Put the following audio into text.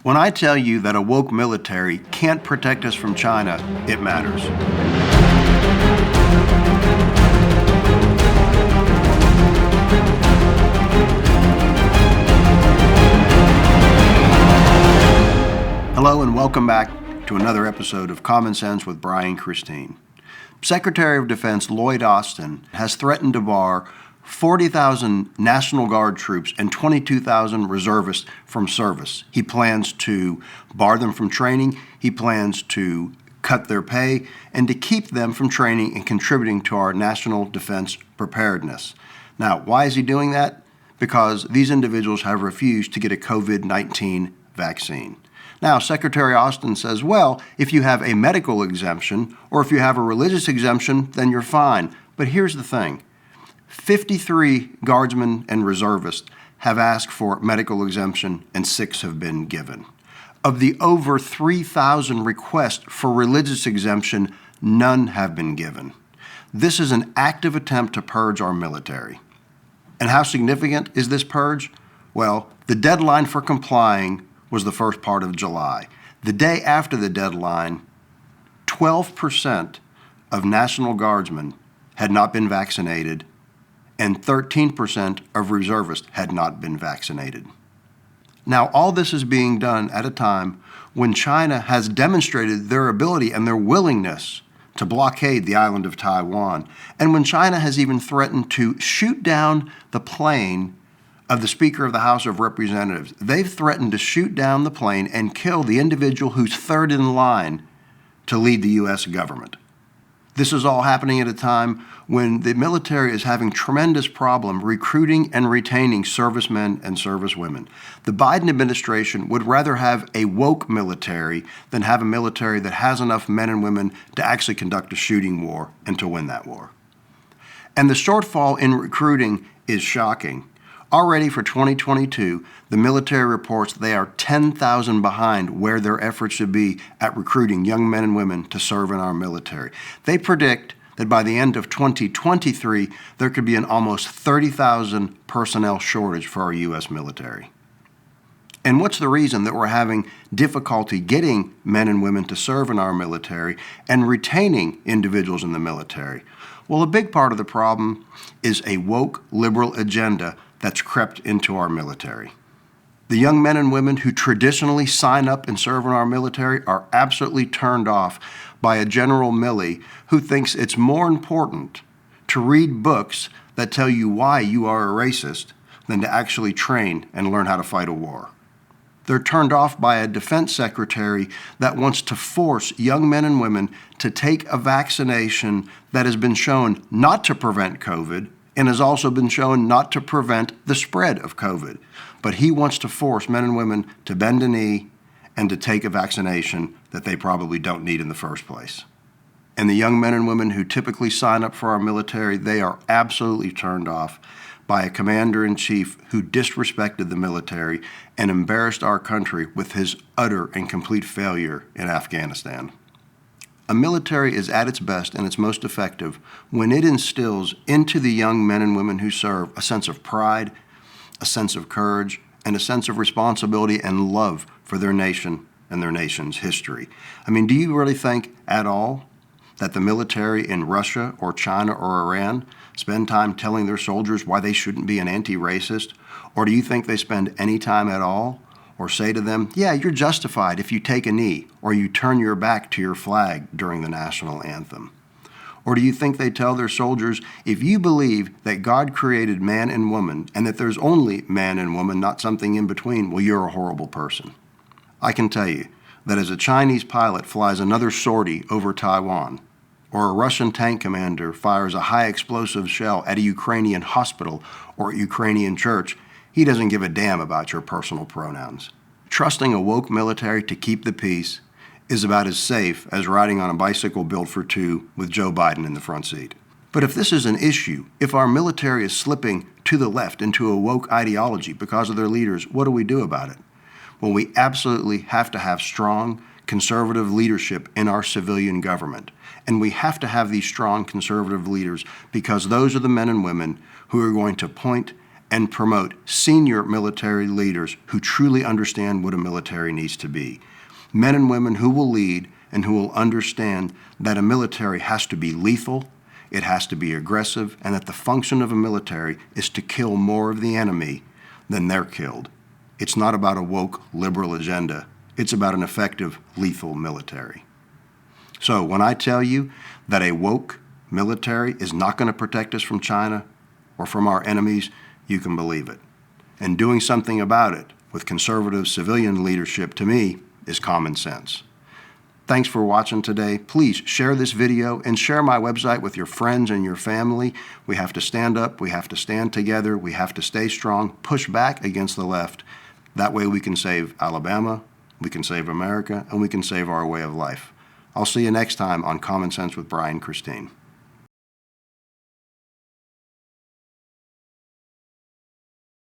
When I tell you that a woke military can't protect us from China, it matters. Hello and welcome back to another episode of Common Sense with Brian Christine. Secretary of Defense Lloyd Austin has threatened to bar 40,000 National Guard troops and 22,000 reservists from service. He plans to bar them from training, he plans to cut their pay, and to keep them from training and contributing to our national defense preparedness. Now, why is he doing that? Because these individuals have refused to get a COVID-19 vaccine. Now, Secretary Austin says, well, if you have a medical exemption or if you have a religious exemption, then you're fine. But here's the thing. 53 guardsmen and reservists have asked for medical exemption and 6 have been given. Of the over 3,000 requests for religious exemption, none have been given. This is an active attempt to purge our military. And how significant is this purge? Well, the deadline for complying was the first part of July. The day after the deadline, 12% of National Guardsmen had not been vaccinated and 13% of reservists had not been vaccinated. Now, all this is being done at a time when China has demonstrated their ability and their willingness to blockade the island of Taiwan, and when China has even threatened to shoot down the plane of the Speaker of the House of Representatives. They've threatened to shoot down the plane and kill the individual who's third in line to lead the U.S. government. This is all happening at a time when the military is having tremendous problem recruiting and retaining servicemen and servicewomen. The Biden administration would rather have a woke military than have a military that has enough men and women to actually conduct a shooting war and to win that war. And the shortfall in recruiting is shocking. Already for 2022, the military reports they are 10,000 behind where their efforts should be at recruiting young men and women to serve in our military. They predict that by the end of 2023, there could be an almost 30,000 personnel shortage for our U.S. military. And what's the reason that we're having difficulty getting men and women to serve in our military and retaining individuals in the military? Well, a big part of the problem is a woke liberal agenda that's crept into our military. The young men and women who traditionally sign up and serve in our military are absolutely turned off by a General Milley who thinks it's more important to read books that tell you why you are a racist than to actually train and learn how to fight a war. They're turned off by a defense secretary that wants to force young men and women to take a vaccination that has been shown not to prevent COVID and has also been shown not to prevent the spread of COVID. But he wants to force men and women to bend a knee and to take a vaccination that they probably don't need in the first place. And the young men and women who typically sign up for our military, they are absolutely turned off by a commander-in-chief who disrespected the military and embarrassed our country with his utter and complete failure in Afghanistan. A military is at its best and its most effective when it instills into the young men and women who serve a sense of pride, a sense of courage, and a sense of responsibility and love for their nation and their nation's history. I mean, do you really think at all that the military in Russia or China or Iran spend time telling their soldiers why they shouldn't be an anti-racist? Or do you think they spend any time at all or say to them, yeah, you're justified if you take a knee or you turn your back to your flag during the national anthem? Or do you think they tell their soldiers, if you believe that God created man and woman and that there's only man and woman, not something in between, well, you're a horrible person? I can tell you that as a Chinese pilot flies another sortie over Taiwan, or a Russian tank commander fires a high explosive shell at a Ukrainian hospital or a Ukrainian church, he doesn't give a damn about your personal pronouns. Trusting a woke military to keep the peace is about as safe as riding on a bicycle built for two with Joe Biden in the front seat. But if this is an issue, if our military is slipping to the left into a woke ideology because of their leaders, what do we do about it? Well, we absolutely have to have strong conservative leadership in our civilian government. And we have to have these strong conservative leaders because those are the men and women who are going to point and promote senior military leaders who truly understand what a military needs to be. Men and women who will lead and who will understand that a military has to be lethal, it has to be aggressive, and that the function of a military is to kill more of the enemy than they're killed. It's not about a woke liberal agenda. It's about an effective lethal military. So when I tell you that a woke military is not going to protect us from China or from our enemies, you can believe it. And doing something about it with conservative civilian leadership, to me, is common sense. Thanks for watching today. Please share this video and share my website with your friends and your family. We have to stand up. We have to stand together. We have to stay strong, push back against the left. That way we can save Alabama, we can save America, and we can save our way of life. I'll see you next time on Common Sense with Brian Christine.